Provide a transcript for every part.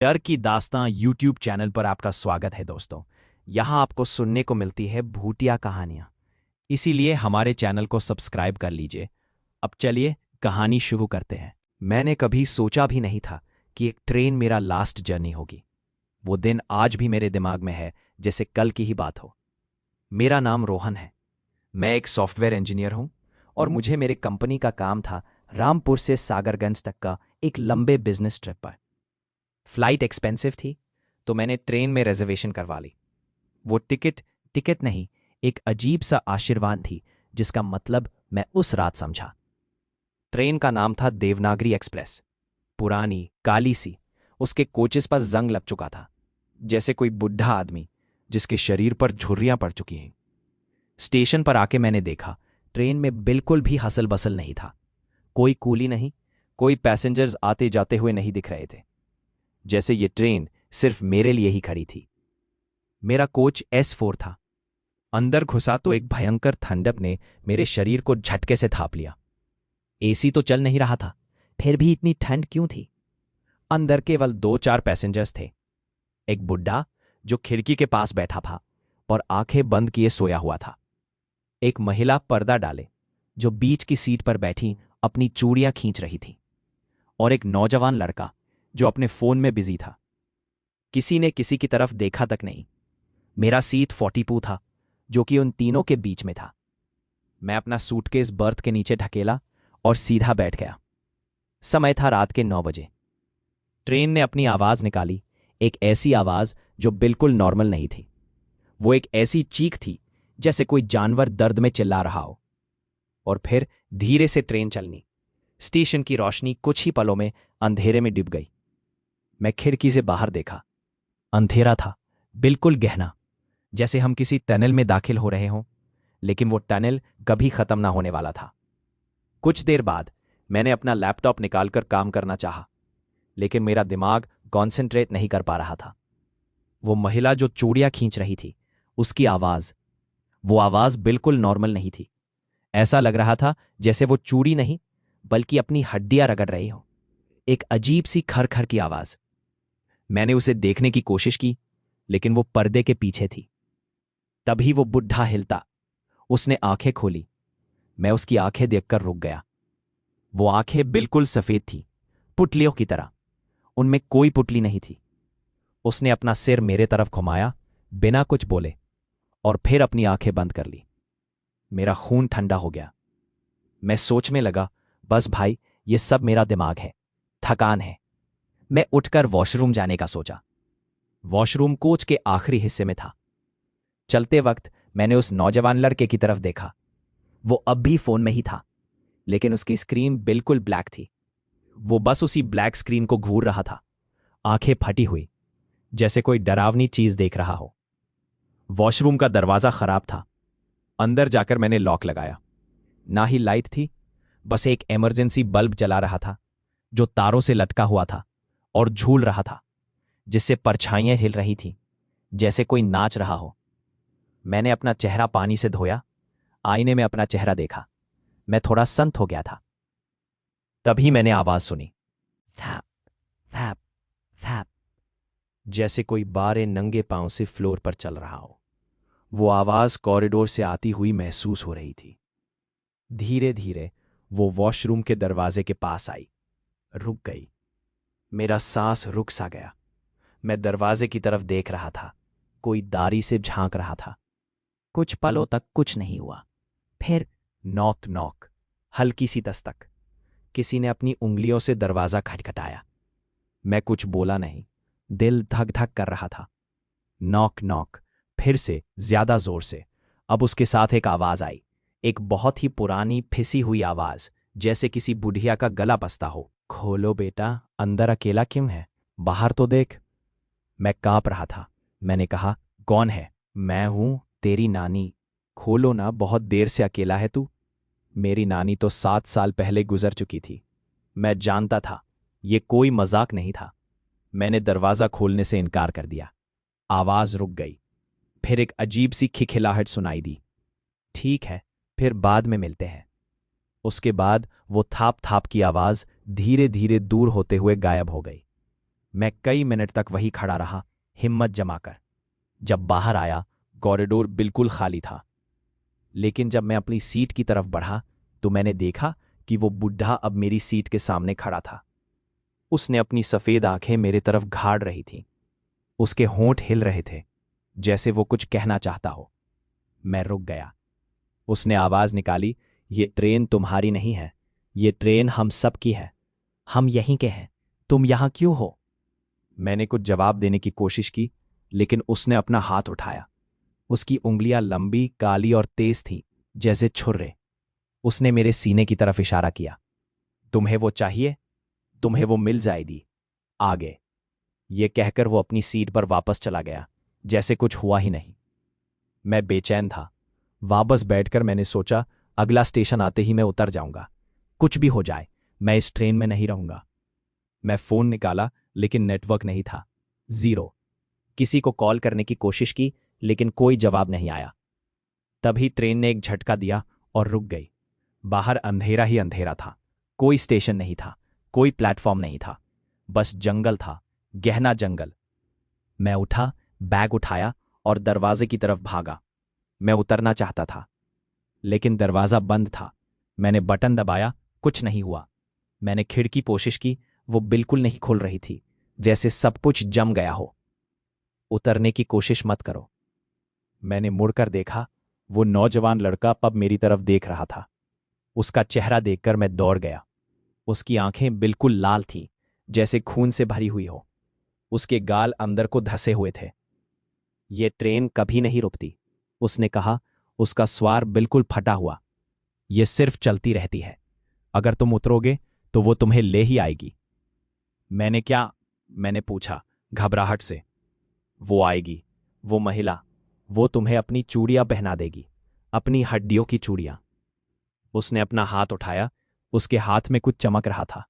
डर की दास्तां YouTube channel पर आपका स्वागत है दोस्तों। यहाँ आपको सुनने को मिलती है भूतिया कहानियां। इसीलिए हमारे चैनल को सब्सक्राइब कर लीजिए। अब चलिए कहानी शुरू करते हैं। मैंने कभी सोचा भी नहीं था कि एक ट्रेन मेरा लास्ट जर्नी होगी। वो दिन आज भी मेरे दिमाग में है जैसे कल की ही बात हो। मेरा नाम रोहन है। मैं एक सॉफ्टवेयर इंजीनियर हूं और मुझे मेरे कंपनी का काम था रामपुर से सागरगंज तक का एक लंबे बिजनेस ट्रिप पर। फ्लाइट एक्सपेंसिव थी तो मैंने ट्रेन में रिजर्वेशन करवा ली। वो टिकट टिकट नहीं, एक अजीब सा आशीर्वाद थी जिसका मतलब मैं उस रात समझा। ट्रेन का नाम था देवनागरी एक्सप्रेस। पुरानी काली सी, उसके कोचेस पर जंग लग चुका था, जैसे कोई बुढ़ा आदमी जिसके शरीर पर झुर्रियां पड़ चुकी हैं। स्टेशन पर आके मैंने देखा ट्रेन में बिल्कुल भी हसल बसल नहीं था। कोई कूली नहीं, कोई पैसेंजर्स आते जाते हुए नहीं दिख रहे थे, जैसे ये ट्रेन सिर्फ मेरे लिए ही खड़ी थी। मेरा कोच S4 था। अंदर घुसा तो एक भयंकर ठंडक ने मेरे शरीर को झटके से थाप लिया। एसी तो चल नहीं रहा था, फिर भी इतनी ठंड क्यों थी? अंदर केवल 2-4 पैसेंजर्स थे। एक बुड्ढा जो खिड़की के पास बैठा था और आंखें बंद किए सोया हुआ था। एक महिला पर्दा डाले जो बीच की सीट पर बैठी अपनी चूड़ियां खींच रही थी। और एक नौजवान लड़का जो अपने फोन में बिजी था। किसी ने किसी की तरफ देखा तक नहीं। मेरा सीट 42 था, जो कि उन तीनों के बीच में था। मैं अपना सूटकेस बर्थ के नीचे ढकेला और सीधा बैठ गया। समय था रात के 9 बजे। ट्रेन ने अपनी आवाज निकाली, एक ऐसी आवाज जो बिल्कुल नॉर्मल नहीं थी। वो एक ऐसी चीख थी जैसे कोई जानवर दर्द में चिल्ला रहा हो। और फिर धीरे से ट्रेन चलनी। स्टेशन की रोशनी कुछ ही पलों में अंधेरे में डूब गई। मैं खिड़की से बाहर देखा। अंधेरा था, बिल्कुल गहना, जैसे हम किसी टनल में दाखिल हो रहे हों, लेकिन वो टनल कभी खत्म ना होने वाला था। कुछ देर बाद मैंने अपना लैपटॉप निकालकर काम करना चाहा, लेकिन मेरा दिमाग कॉन्सेंट्रेट नहीं कर पा रहा था। वो महिला जो चूड़ियां खींच रही थी, उसकी आवाज, वो आवाज बिल्कुल नॉर्मल नहीं थी। ऐसा लग रहा था जैसे वो चूड़ी नहीं बल्कि अपनी हड्डियां रगड़ रही हो। एक अजीब सी खर-खर की आवाज। मैंने उसे देखने की कोशिश की, लेकिन वो पर्दे के पीछे थी। तभी वो बुढ़ा हिलता। उसने आंखें खोली। मैं उसकी आंखें देखकर रुक गया। वो आंखें बिल्कुल सफेद थी, पुतलियों की तरह। उनमें कोई पुतली नहीं थी। उसने अपना सिर मेरे तरफ घुमाया, बिना कुछ बोले, और फिर अपनी आंखें बंद कर ली। मेरा खून ठंडा हो गया। मैं सोचने लगा, बस भाई, ये सब मेरा दिमाग है, थकान है। मैं उठकर वॉशरूम जाने का सोचा। वॉशरूम कोच के आखिरी हिस्से में था। चलते वक्त मैंने उस नौजवान लड़के की तरफ देखा। वो अब भी फोन में ही था, लेकिन उसकी स्क्रीन बिल्कुल ब्लैक थी। वो बस उसी ब्लैक स्क्रीन को घूर रहा था, आंखें फटी हुई, जैसे कोई डरावनी चीज देख रहा हो। वॉशरूम का दरवाजा खराब था। अंदर जाकर मैंने लॉक लगाया। ना ही लाइट थी, बस एक इमरजेंसी बल्ब जला रहा था, जो तारों से लटका हुआ था और झूल रहा था, जिससे परछाइयां हिल रही थीं, जैसे कोई नाच रहा हो। मैंने अपना चेहरा पानी से धोया, आईने में अपना चेहरा देखा। मैं थोड़ा संत हो गया था। तभी मैंने आवाज सुनी, थैप थैप थैप, जैसे कोई बारे नंगे पांव से फ्लोर पर चल रहा हो। वो आवाज कॉरिडोर से आती हुई महसूस हो रही थी। धीरे धीरे वो वॉशरूम के दरवाजे के पास आई, रुक गई। मेरा सांस रुक सा गया। मैं दरवाजे की तरफ देख रहा था। कोई दारी से झांक रहा था। कुछ पलों तक कुछ नहीं हुआ। फिर नॉक नॉक, हल्की सी दस्तक। किसी ने अपनी उंगलियों से दरवाजा खटखटाया। मैं कुछ बोला नहीं, दिल धक धक कर रहा था। नॉक नॉक, फिर से, ज्यादा जोर से। अब उसके साथ एक आवाज आई, एक बहुत ही पुरानी फिसी हुई आवाज, जैसे किसी बुढ़िया का गला बसता हो। खोलो बेटा, अंदर अकेला क्यों है? बाहर तो देख। मैं कांप रहा था। मैंने कहा, कौन है? मैं हूं, तेरी नानी। खोलो ना, बहुत देर से अकेला है तू। मेरी नानी तो 7 साल पहले गुजर चुकी थी। मैं जानता था ये कोई मजाक नहीं था। मैंने दरवाजा खोलने से इनकार कर दिया। आवाज रुक गई। फिर एक अजीब सी खिखिलाहट सुनाई दी। ठीक है, फिर बाद में मिलते हैं। उसके बाद वो थाप थाप की आवाज धीरे धीरे दूर होते हुए गायब हो गई। मैं कई मिनट तक वहीं खड़ा रहा, हिम्मत जमाकर। जब बाहर आया, कॉरिडोर बिल्कुल खाली था। लेकिन जब मैं अपनी सीट की तरफ बढ़ा तो मैंने देखा कि वो बुढ़ा अब मेरी सीट के सामने खड़ा था। उसने अपनी सफ़ेद आंखें मेरे तरफ घाड़ रही थीं। उसके होंठ हिल रहे थे, जैसे वो कुछ कहना चाहता हो। मैं रुक गया। उसने आवाज़ निकाली, ये ट्रेन तुम्हारी नहीं है, ये ट्रेन हम सब की है। हम यहीं के हैं, तुम यहां क्यों हो? मैंने कुछ जवाब देने की कोशिश की, लेकिन उसने अपना हाथ उठाया। उसकी उंगलियां लंबी, काली और तेज थीं, जैसे छुर्रे। उसने मेरे सीने की तरफ इशारा किया। तुम्हें वो चाहिए? तुम्हें वो मिल जाएगी, आगे। ये कहकर वो अपनी सीट पर वापस चला गया, जैसे कुछ हुआ ही नहीं। मैं बेचैन था। वापस बैठकर मैंने सोचा, अगला स्टेशन आते ही मैं उतर जाऊंगा। कुछ भी हो जाए, मैं इस ट्रेन में नहीं रहूंगा। मैं फोन निकाला, लेकिन नेटवर्क नहीं था। जीरो। किसी को कॉल करने की कोशिश की, लेकिन कोई जवाब नहीं आया। तभी ट्रेन ने एक झटका दिया और रुक गई। बाहर अंधेरा ही अंधेरा था। कोई स्टेशन नहीं था, कोई प्लेटफॉर्म नहीं था, बस जंगल था, गहना जंगल। मैं उठा, बैग उठाया और दरवाजे की तरफ भागा। मैं उतरना चाहता था, लेकिन दरवाज़ा बंद था। मैंने बटन दबाया, कुछ नहीं हुआ। मैंने खिड़की कोशिश की, वो बिल्कुल नहीं खुल रही थी, जैसे सब कुछ जम गया हो। उतरने की कोशिश मत करो। मैंने मुड़कर देखा, वो नौजवान लड़का पब मेरी तरफ देख रहा था। उसका चेहरा देखकर मैं दौड़ गया। उसकी आंखें बिल्कुल लाल थीं, जैसे खून से भरी हुई हो। उसके गाल अंदर को धसे हुए थे। ये ट्रेन कभी नहीं रुकती, उसने कहा, उसका स्वर बिल्कुल फटा हुआ। ये सिर्फ चलती रहती है। अगर तुम उतरोगे तो वो तुम्हें ले ही आएगी। मैंने पूछा, घबराहट से। वो आएगी, वो महिला, वो तुम्हें अपनी चूड़ियां पहना देगी, अपनी हड्डियों की चूड़ियां। उसने अपना हाथ उठाया, उसके हाथ में कुछ चमक रहा था।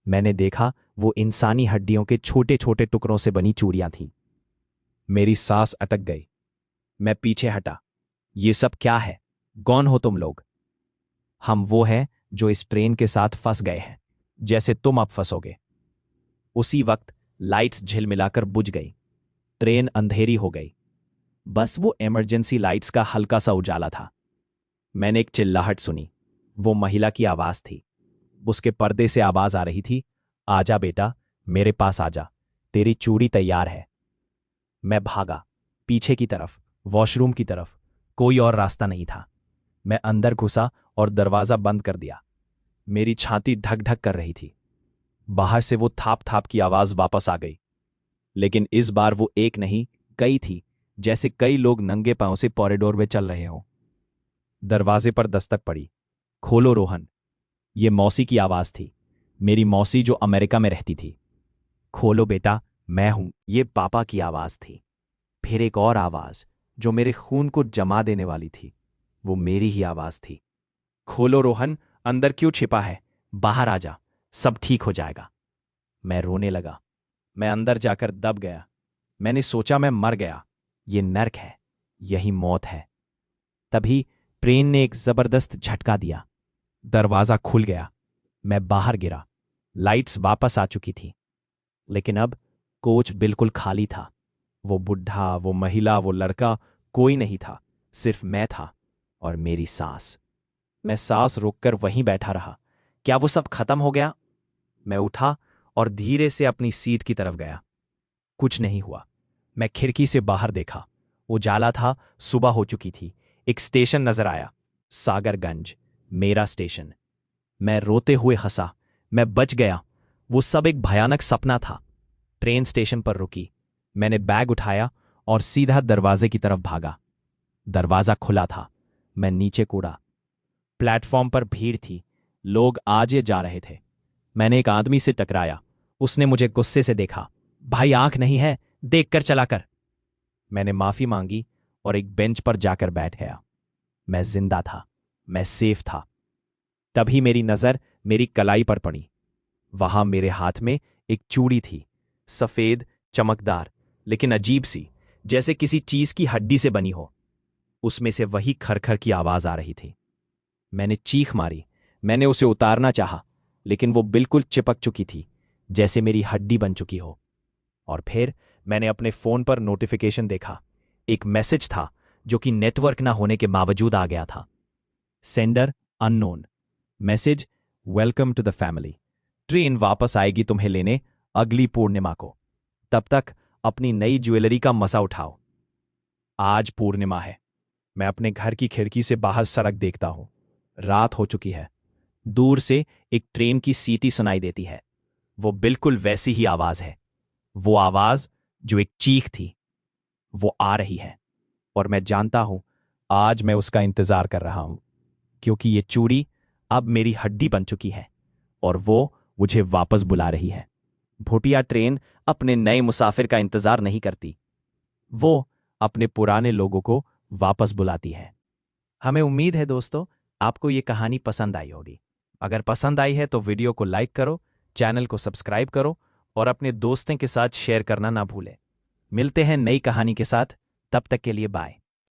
मैंने देखा, वो इंसानी हड्डियों के छोटे छोटे टुकड़ों से बनी चूड़ियां थीं। मेरी सांस अटक गई। मैं पीछे हटा। ये सब क्या है? कौन हो तुम लोग? हम वो हैं जो इस ट्रेन के साथ फंस गए हैं, जैसे तुम अब फंसोगे। उसी वक्त लाइट्स झिलमिलाकर बुझ गई। ट्रेन अंधेरी हो गई। बस वो इमरजेंसी लाइट्स का हल्का सा उजाला था। मैंने एक चिल्लाहट सुनी। वो महिला की आवाज थी। उसके पर्दे से आवाज आ रही थी, आजा बेटा, मेरे पास आजा, तेरी चूड़ी तैयार है। मैं भागा, पीछे की तरफ, वॉशरूम की तरफ। कोई और रास्ता नहीं था। मैं अंदर घुसा और दरवाजा बंद कर दिया। मेरी छाती ढक ढक कर रही थी। बाहर से वो थाप थाप की आवाज वापस आ गई, लेकिन इस बार वो एक नहीं, कई थी, जैसे कई लोग नंगे पांव से कॉरिडोर में चल रहे हों। दरवाजे पर दस्तक पड़ी। खोलो रोहन। ये मौसी की आवाज थी, मेरी मौसी जो अमेरिका में रहती थी। खोलो बेटा, मैं हूं, ये पापा की आवाज थी। फिर एक और आवाज जो मेरे खून को जमा देने वाली थी, वो मेरी ही आवाज थी। खोलो रोहन, अंदर क्यों छिपा है? बाहर आ जा, सब ठीक हो जाएगा। मैं रोने लगा। मैं अंदर जाकर दब गया। मैंने सोचा मैं मर गया। ये नर्क है, यही मौत है। तभी ट्रेन ने एक जबरदस्त झटका दिया। दरवाजा खुल गया। मैं बाहर गिरा। लाइट्स वापस आ चुकी थी, लेकिन अब कोच बिल्कुल खाली था। वो बुढ़ा, वो महिला, वो लड़का, कोई नहीं था। सिर्फ मैं था और मेरी सांस। मैं सांस रोककर वहीं बैठा रहा। क्या वो सब खत्म हो गया? मैं उठा और धीरे से अपनी सीट की तरफ गया। कुछ नहीं हुआ। मैं खिड़की से बाहर देखा। उजाला था, सुबह हो चुकी थी। एक स्टेशन नजर आया, सागरगंज, मेरा स्टेशन। मैं रोते हुए हंसा। मैं बच गया। वो सब एक भयानक सपना था। ट्रेन स्टेशन पर रुकी। मैंने बैग उठाया और सीधा दरवाजे की तरफ भागा। दरवाजा खुला था। मैं नीचे कूदा। प्लेटफॉर्म पर भीड़ थी, लोग आजे जा रहे थे। मैंने एक आदमी से टकराया। उसने मुझे गुस्से से देखा। भाई, आंख नहीं है, देखकर चला कर। मैंने माफी मांगी और एक बेंच पर जाकर बैठ गया। मैं जिंदा था, मैं सेफ था। तभी मेरी नजर मेरी कलाई पर पड़ी। वहां मेरे हाथ में एक चूड़ी थी, सफेद, चमकदार, लेकिन अजीब सी, जैसे किसी चीज की हड्डी से बनी हो। उसमें से वही खरखर की आवाज आ रही थी। मैंने चीख मारी। मैंने उसे उतारना चाहा, लेकिन वो बिल्कुल चिपक चुकी थी, जैसे मेरी हड्डी बन चुकी हो। और फिर मैंने अपने फोन पर नोटिफिकेशन देखा। एक मैसेज था जो कि नेटवर्क ना होने के बावजूद आ गया था। Sender unknown. Message, welcome to the family. Train वापस आएगी तुम्हें लेने अगली पूर्णिमा को। तब तक अपनी नई ज्वेलरी का मजा उठाओ। आज पूर्णिमा है। मैं अपने घर की खिड़की से बाहर सड़क देखता हूं। रात हो चुकी है। दूर से एक ट्रेन की सीटी सुनाई देती है। वो बिल्कुल वैसी ही आवाज है। वो आवाज जो एक चीख थी। वो आ रही है और मैं जानता हूं आज मैं उसका इंतजार कर रहा हूं, क्योंकि ये चूड़ी अब मेरी हड्डी बन चुकी है और वो मुझे वापस बुला रही है। भूटिया ट्रेन अपने नए मुसाफिर का इंतजार नहीं करती। वो अपने पुराने लोगों को वापस बुलाती है। हमें उम्मीद है दोस्तों आपको ये कहानी पसंद आई होगी। अगर पसंद आई है तो वीडियो को लाइक करो, चैनल को सब्सक्राइब करो और अपने दोस्तों के साथ शेयर करना ना भूलें। मिलते हैं नई कहानी के साथ, तब तक के लिए बाय।